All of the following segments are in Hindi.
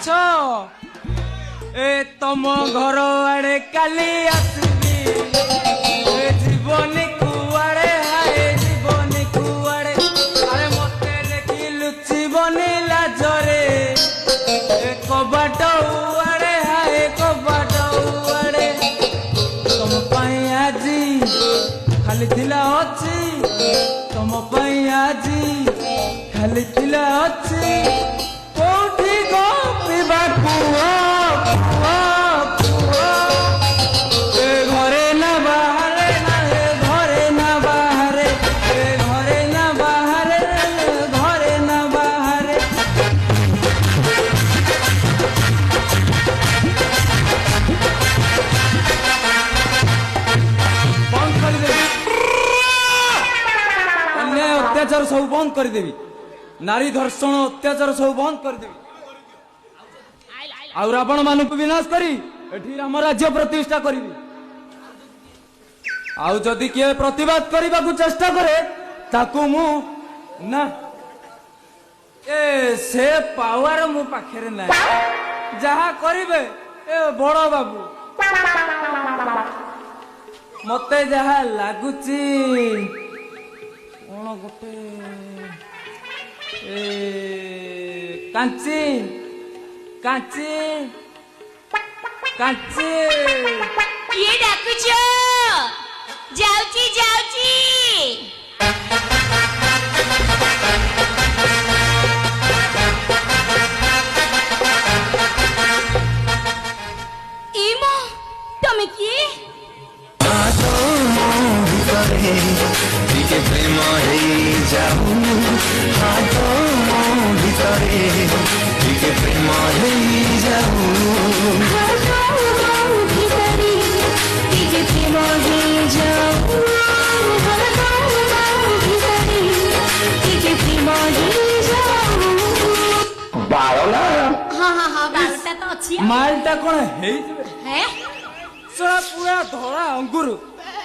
अछ ए तम घर आड़े काली आसबी जीवन कुआड़े हाय जीवन कुआड़े अरे मते देखी लुचिबनी लाजरे कबाट उड़े हाय कबाट उड़े तुम पाई आजी खाली थिला अच्छी तुम पाई आजी खाली थिला अच्छी कोठी गपिबा कुआ कुआ कुआ ए घरे ना बाहरे ना घरे ना बाहरे ए घरे ना बाहरे घरे ना बाहरे बंद कर देवी अन्याय अत्याचार सब बंद कर देवी नारी धर्षण अत्याचार सब बंद कर देवी आउ रावण मान विनाश करी एठी राम राज्य प्रतिष्ठा करी आउ जदि किए प्रतिवाद करने को चेष्टा करे ताकू मु ना ए से पावर मो पाखरे ना जहा करिवे ए बड़ बाबू मते जहा लागुची कोन गोटे ए कांची कांची कांची ये डाकुचो जाउची जाउची इमो तमे की टिके प्रेम हे जाऊ हातो भितरे टिके प्रेम हे जाऊ बाळला हाँ हाँ हाँ बालटा तो अच्छी मालटा कोन हेई जबे है सरा पूरा धोळा अंगुर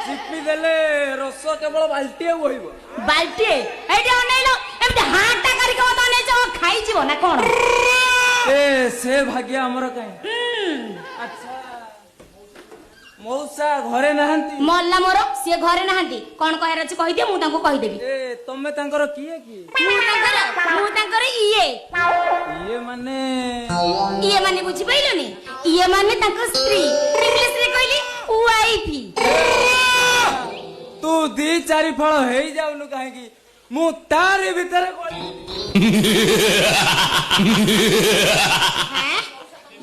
चिपी देले रस केवल बाल्टी होइबो बाल्टी एटा अनेलो एमते हाटा करी को तने जो खाई जीवो ना कोन ए से भाग्य हमर काई अच्छा मौसा घरे नहंती मल्ला मोर से घरे नहंती कोन कहर अछि कहि दे मु तांको कहि देबी ए तमे तांकर किए की मु तांकर इए माने बुझी पाइलोनी इए माने तांको स्त्री इंग्लिश रे कहली वाइफी तू दी चारि फळ हेई जाउनु काहे की मु तारे भीतर हैं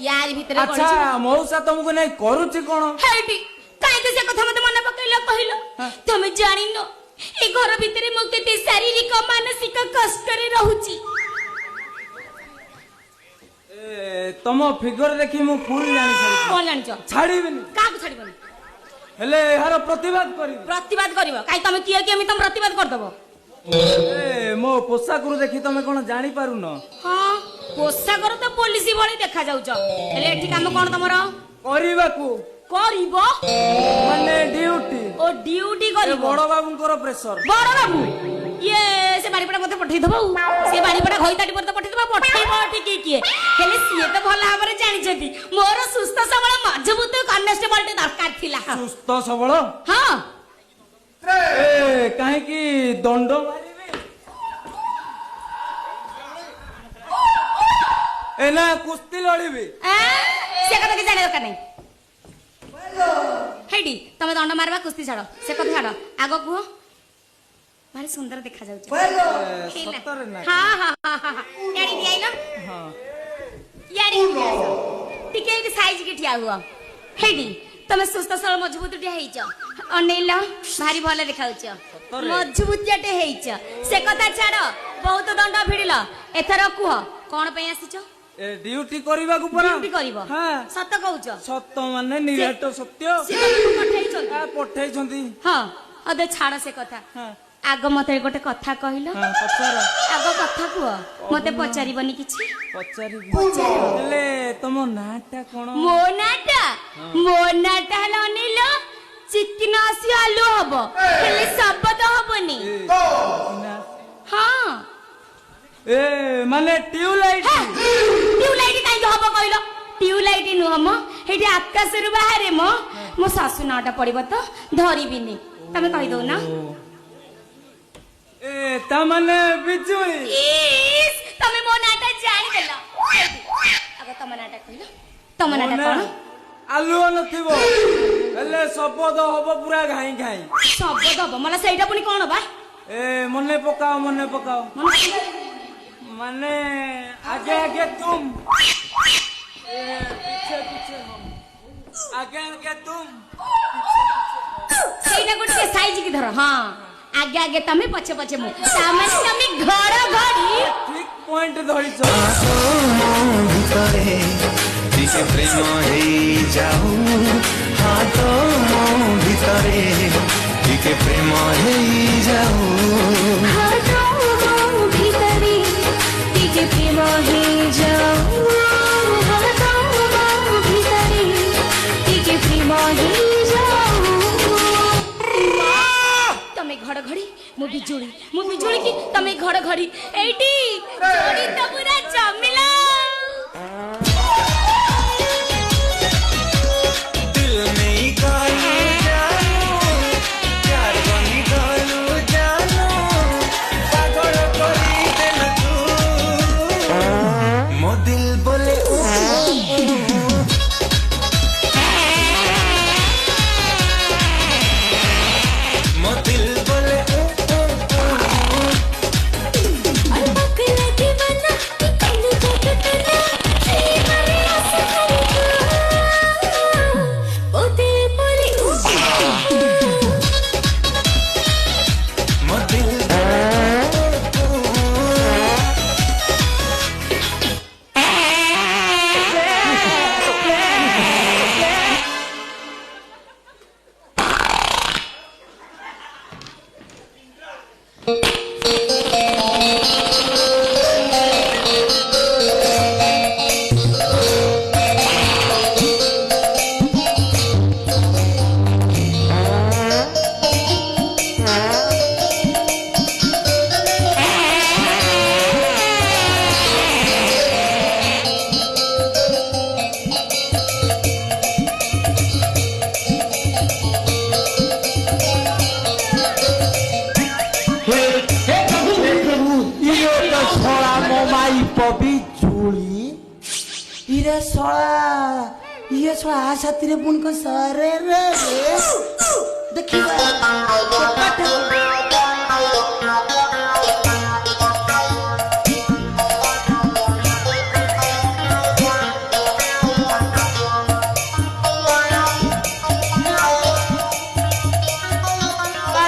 यार भीतर अच्छा मौसा तुमको नहीं करूची कोन हेटी काहे के से कथा मते मन पकइलो कहिलो तमे जानि न ए घर भीतर मु केते शारीरिक मानसिक कष्ट रे रहूची ए तम फिगर देखि मु फुल जानि छाड़ी कोन जानि छ छाड़ीबिनी का को छाड़ीबनी हेले यार प्रतिवाद करी प्रतिवाद करबो काहे तमे किए कि हम तुम प्रतिवाद कर दबो ए मो पोशाकरू देखि तमे कोन जानि पारु न हां पोशाकर तो पुलिस भली देखा जाउछ हेले एठी काम कोन तमरो करिबाकू करिबो माने ड्यूटी ओ ड्यूटी करिबो बड़ बाबूंकर प्रेशर बड़ बाबू ये से बाड़ीपड़ा मते पठै दबो से बाड़ीपड़ा घइताटी पर तो पठै दबो पठैबो ठीक किए हेले सिए तो भला हमरे जानि छथि मोर सुस्त सबल मजबूत कन्नेस्टेबल टे दरकार थिला सुस्त सबल हां ए काहे की दंड मारिबे एना कुश्ती लड़ीबे से कथा के जाने दरकार नहीं हेडी तमे दंड मारबा कुश्ती छाड़ो से कथा छाड़ो आगो कुहो भारी सुंदर देखा जाउछ सत्तर ना हां हां हां यानी दियाई ना हां यानी टिके साइज के ठिया हुआ हेडी तमे सुस्त सरल मजबूत टे हेइछ अनेल भारी भले देखाउछ मजबूत टे हेइछ से कथा छाड़ बहुत दंड भिड़िल एथर कुह कोन पे आसीछ ए ड्यूटी करबा को परा ड्यूटी करबो हां सत कहउछ सत्य माने निराट सत्य से पठैछ आ पठै छथि हां अदे छाड़ से कथा हां आग मते गोटे कथा कहिलो हां पचार आग कथा कुह मते पचारिबनी किछि पचारि हेले तम नाटा कोन मो नाटा हला अनिल चिकन आसी आलू हबो हेले शब्द हबनी हां ए माने ट्यूबलाइट काई हबो हेटी नुह मो हेटी आकाश रु बाहरे मो सासु नाटा पड़िबो तो धरिबिनी तमे कहि दो ना ए ता माने बिजुली इस तमे मो नाटा जानि देला अगर तम नाटा कहिलो तम नाटा कोन आलू नथिबो हेले शब्द हबो पूरा घाई घाई शब्द हबो मला सेइटा पुनी कोन बा ए मने पकाओ माने आगे आगे तुम पीछे पीछे हम आगे आगे तुम सेइटा गुटे साइज की धर हां आगे आगे तमे पछे पछे मु सामने तमे घर घड़ी ठीक पॉइंट धरिछ ভিতরে টিকে প্রেম হয়ে যাও হাত ভিতরে টিকে প্রেম হয়ে যাও हाथों भीतरी टिके प्रेम हे जाओ हाथों भीतरी टिके प्रेम हे जाओ तमे घर घड़ी मु बिजुली की तमे घर घड़ी एटी जोड़ी तो पूरा जमिला दिल में गालू जानो प्यार बनी गालू जानो पागल करी देल तू मो दिल बोले मो दिल बोले मो दिल इरे सोला ये सोला आशा तेरे पुन को सारे रे देखिए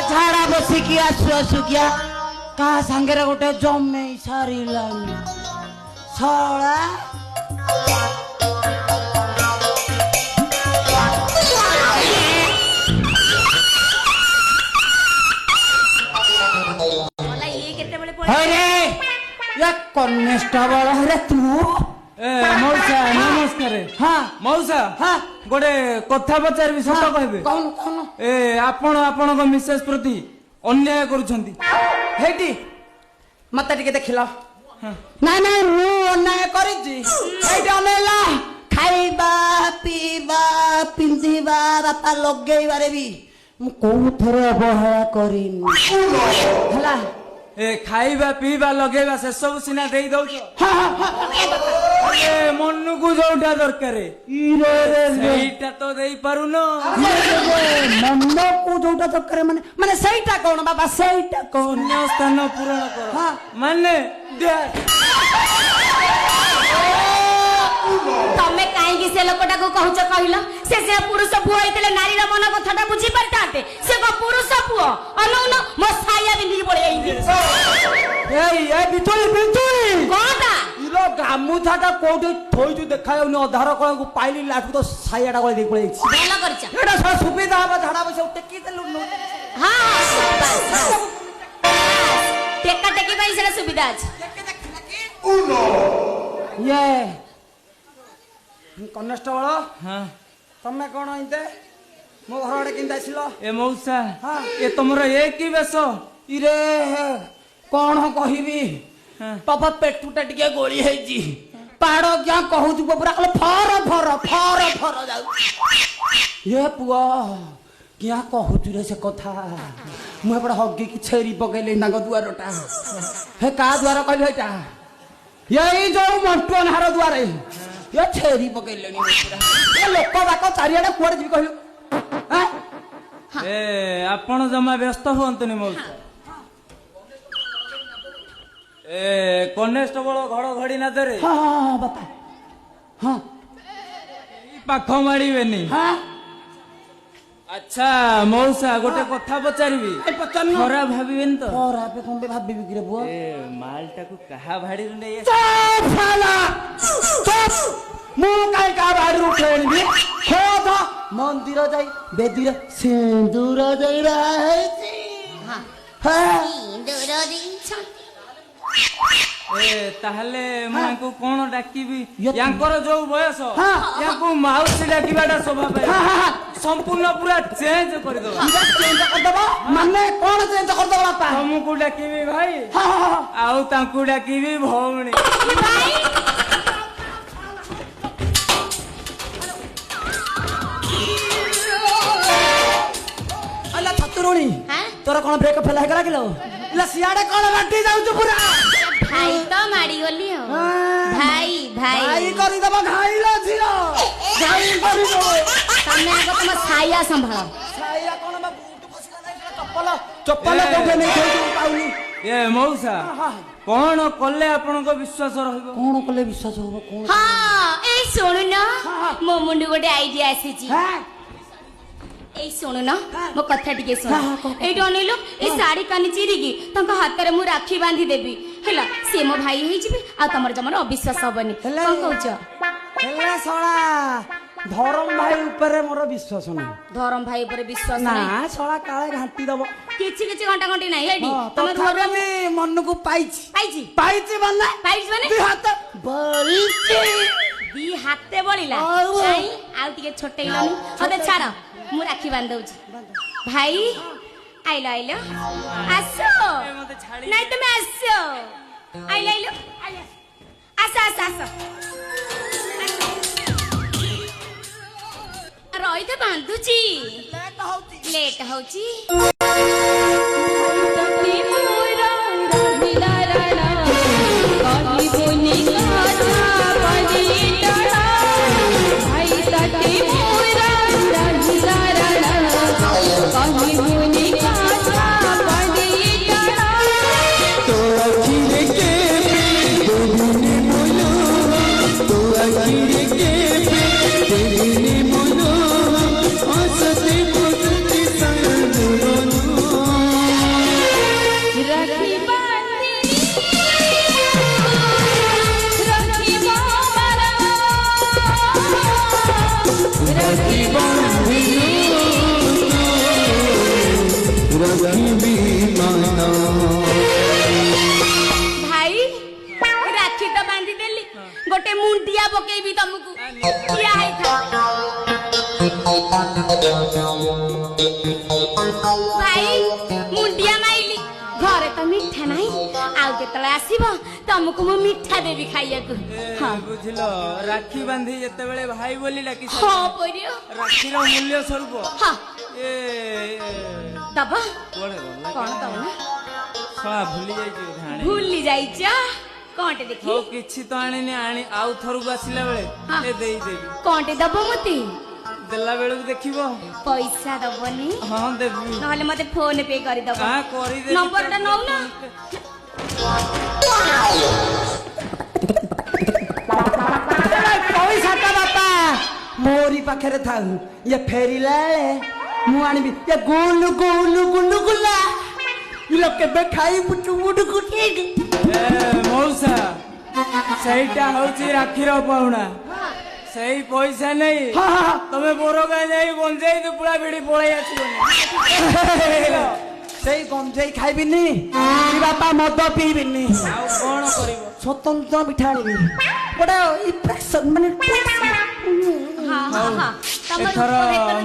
झाड़ा बसी किया सुसु किया कहा सांगेरा गोटे जमे सारी लानी सोला कॉन्स्टेबल अरे तू ए मौसा नमस्कार हाँ मौसा हाँ गोटे कथा पचारबी सत कहबे कौन कौन ए आपण मिसेस प्रति अन्याय करूछंती हेटी मत टिके देखिल नाई नाई मु अन्याय करिछि एटी अनेला खाइबा पीबा पिंधिबा बापा लगेइबारे भी मु कोउ थरे अवहेला करिनी हला ए खाइबा पीबा लगेबा से सब सिना देई दउछ हां हां ए मन्नू को जोटा दरकार इरे रे सेटा तो देई पारुनो मन्नो को जोटा दरकार माने माने सेटा कोन बाबा सेटा कोन अन्य स्थान पूरण कर हां माने दे तमे काई कि से लोकटा को कहउछ कहिलो से पुरुष पुओ हेतले नारी रा मन कथाटा बुझी परताते से को पुरुष पुओ अनुन मो साया बिंदी पड़े आई ए बितुली कोटा इलो गामुथाटा कोठी थोइतु देखायउनी अधार कळ को पाइली लाठु तो सायाटा गळे देई पळेछि भेला करछ एटा सा सुविधा बा झाडा बसे टेकी देलु हां टेका टेकी भाई से सुविधा अछि ये कॉन्स्टेबल हां तमे कोन इते मो घर आडे किंदा आसिलो ए मौसा हाँ। ए तमरो एक ही बेस इरे कोन कहिबी हाँ। पापा पेटुटा टिके गोली हेजी पाड़ क्या कहू पूरा फर फर फर घर जाऊ ये पुआ क्या कहूचु रे से कथा मु एपटे हगी कि छेरी पकेले नाग दुआरटा हे का द्वार कहले एटा यही जो मंटन हार द्वारे ये छेरी पकेले नी ये लोक बाक चारियाडे कुआडे जी कहलु ए आपण जमा व्यस्त हुअन्तुनी मौसा ए कनेस्टेबल घड़घड़ी ना दे हां बापा हां पाख मारिबेनी हां अच्छा मौसा गोटे कथा पचारिबी खराब भाबिबेन तो खराब कम पे भाबिबी कि रे बुआ ए मालटा को कहा भाड़ी रे चुप साला चुप मु काई का भाड़ी उठेनी खोद मंदिर जाई बेदीर सिंदूर जाई रहे हां हां सिंदूर दिन्छ ए ताहले मांको कोन डाकिबी ये यांकर जो बयस हाँ। याको माउसी डाकिबाटा स्वभाव हाँ, हाँ, हाँ। संपूर्ण पूरा चेंज कर दो चेंज कर दबो माने कोन चेंज कर दबो बापा हमको डाकिबी भाई हां हां आउ तांकू डाकिबी भौणी भाई अला छतुरुणी हां तोर कोन ब्रेक फेल हे गला किलो इला सियाडे कोन बाटी जाउछु पूरा भाई तो मारी गली हो हाँ। भाई भाई भाई करी दबो घाइलो छियो घाइ करी दबो तमे आगो तुम साया संभाल साया कोन बा बूट फसिला नाही चप्पल चप्पल कोठे नै खेलु पाउनी ए मौसा हां कोन कले आपनको विश्वास रहइबो कोन कले विश्वास होबो कोन हाँ ए सुनु न हाँ। मो मुंडु गोटे आइडिया आसीची हां ए सुनु न मो कथा टिके सुन हाँ, हाँ, कह। ए डनेलो ए साड़ी कानी चिरिकी तंका हाथ रे मु राखी बांधी देबी हैला से मो भाई हेइ जिबे आ तमर जमर अविश्वास हबनी हेले। कोन कहउछ हेला सळा धरम भाई ऊपर मोर विश्वास नाही धरम भाई पर विश्वास ना नाही सळा काळे घांटी दबो किछि किछि घंटा घंटी नाही एडी तो तमे घर खाली मन को पाइछि पाइछि पाइछि बन्ना पाइछि माने दी हाथ बलिछि दी हाथे बळिला आउ। आई आउ टिके छोटेइलानी अते छाड़ मु राखी बांध दउछि भाई आइलो आइलो आसो मते छाड़ी नहीं तुम आसो आइलो आइलो आइलो आसो आसो आसो रही तो बांधुची लेट होची भाई राखी तो बांधी देली गोटे मुंडिया पकेबी तुमको किया है भाई मुंडिया माइली घरे तो मिठा नहीं आउ केतले आसीबो तुमको मु मिठा देबी खाइया को हां बुझलो राखी बांधी जते बेले भाई बोली डाकी हां परियो राखी रो मूल्य स्वरूप हां ए दबा कोड़े गला कौन दबा सळा भूली जाई छी धाणी भूली जाइछ कोंटे देखी हो किछि तो आनी आनी आउ थरु आसिला हाँ। बेले ए देई देबी कोंटे दबो मते देला बेलु देखिबो पैसा दबनी हां देबी नहले मते फोन पे करि दबो हां करी दे नंबर टा नौ ना पैसा ता बापा मोरी पाखरे थाउ ये फेरिला मु आनिबी ये गुलु गुलु गुलु गुला ये लोग के खाई मुटु मुटु कुटी ए मौसा ସେଇଟା ହଉଛି ରାକ୍ଷୀର ପାଉଣା ସେଇ ପଇସା ନେଇ हाँ हाँ ତମେ ବୋରଗା ଯାଇ ଗଞ୍ଜେଇ ଦୁପୁଳା ଭିଡି ପଳେଇ ଆସିବନି ସେଇ ଗଞ୍ଜେଇ ଖାଇବିନି କି ବାପା ମଦ ପିଇବିନି ଆଉ କଣ କରିବ ସ୍ୱତନ୍ତ୍ର ମିଠା ଆଣିବି ଗୋଟେ ଇମ୍ପ୍ରେସନ ମାନେ हां हां हां ଏଥର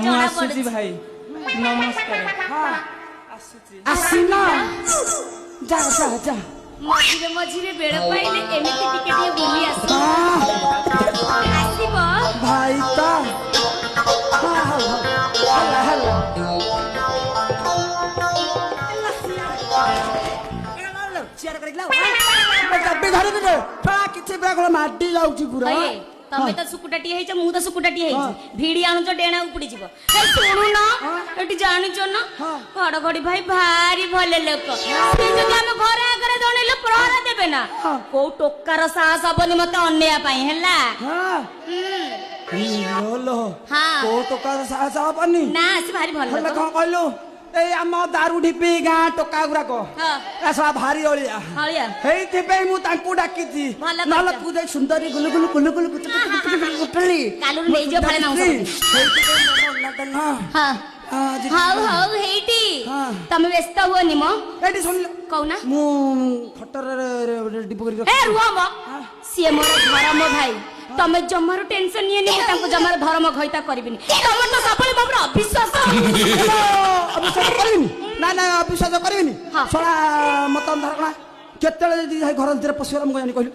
ମୁଁ ଆସୁଛି ଭାଇ ନମସ୍କାର ଆସିନ ଯା ଯା ଯା मझिरे मझिरे बेड़ पाइले एमिति टिके टिके बुली आस हाँ, आसीबो भाई तो ଧରିବି ରେ ଛଡ଼ା କିଛି ପୁରା କଣ ମାଟି ଯାଉଛି ପୁରା ଭାଇ ତମେ ତ ସୁକୁଟାଟିଏ ହେଇଛ ମୁଁ ତ ସୁକୁଟାଟିଏ ହେଇଛି ଭିଡି ଆଣୁଛ ଡେଣା ଉପୁଡିଯିବ ଏ ଶୁଣୁନ ଏଠି ଜାଣିଛ ନା ଘଡଘଡି ଭାଇ ଭାରି ଭଲ ଲୋକ ସେ ଯଦି ଆମ ଘର ଆଗରେ ଜଣେଇଲେ ପ୍ରହରା ଦେବେ ନା କୋଉ ଟୋକାର ସାହସ ହବନି ମତେ ଅନେଇବା ପାଇଁ ହେଲା ଲୋ ହଁ କୋଉ ଟୋକା ସାହସ ହବନି ନା ସେ ଭାରି ଭଲ ହେଲେ ଲୋକ କଣ କହିଲୁ ଏଇ ଆମ ଦାରୁ ଢିପି ଗାଁ ଟୋକା ଗୁରାକ ହଁ ଏସା ଭାରି ଅଳିଆ ହଳିଆ ହେଇଥିପାଇଁ ମୁଁ ତାଙ୍କୁ ଡାକିଛି ଭଲ ନହେଲେ କରିଛ। ତୁ ଯାଇ ସୁନ୍ଦରୀ ଗୁଲୁ ଗୁଲୁ ଗୁଲୁ ଗୁଲୁ ଗୁଟୁଲି କାଲୁରୁ ନେଇଯିବ ଫାଳେ ମାଉଁସ ହଉ ହଉ ହେଇଟି ହଁ। ତମେ ବ୍ୟସ୍ତ ହୁଅନି ମ ଏଇଠି ଶୁଣିଲ କହୁନା ମୁଁ ଖଟରେ ଡିପୋ କରି ଏ ରୁହ ମ ସିଏ ମୋର ଧର୍ମ ଭାଇ ତମେ ଜମାରୁ ଟେନସନ ନିଏନି ମୁଁ ତାଙ୍କୁ ଜମାରୁ ଧର୍ମ ଘଇତା କରିବିନି ତମର ତ ସବୁବେଳେ ମୋର ଅବିଶ୍ୱାସ ଅବିଶ୍ୱାସ କରିବିନି ନା ନା ଅବିଶ୍ୱାସ କରିବିନି ହଁ। ଶଳା ମତ ଧର କଣା କେତେବେଳେ ଯଦି ଘର ଭିତରେ ପଶିଗଲା ମୁଁ ଜାଣି କହିଲୁ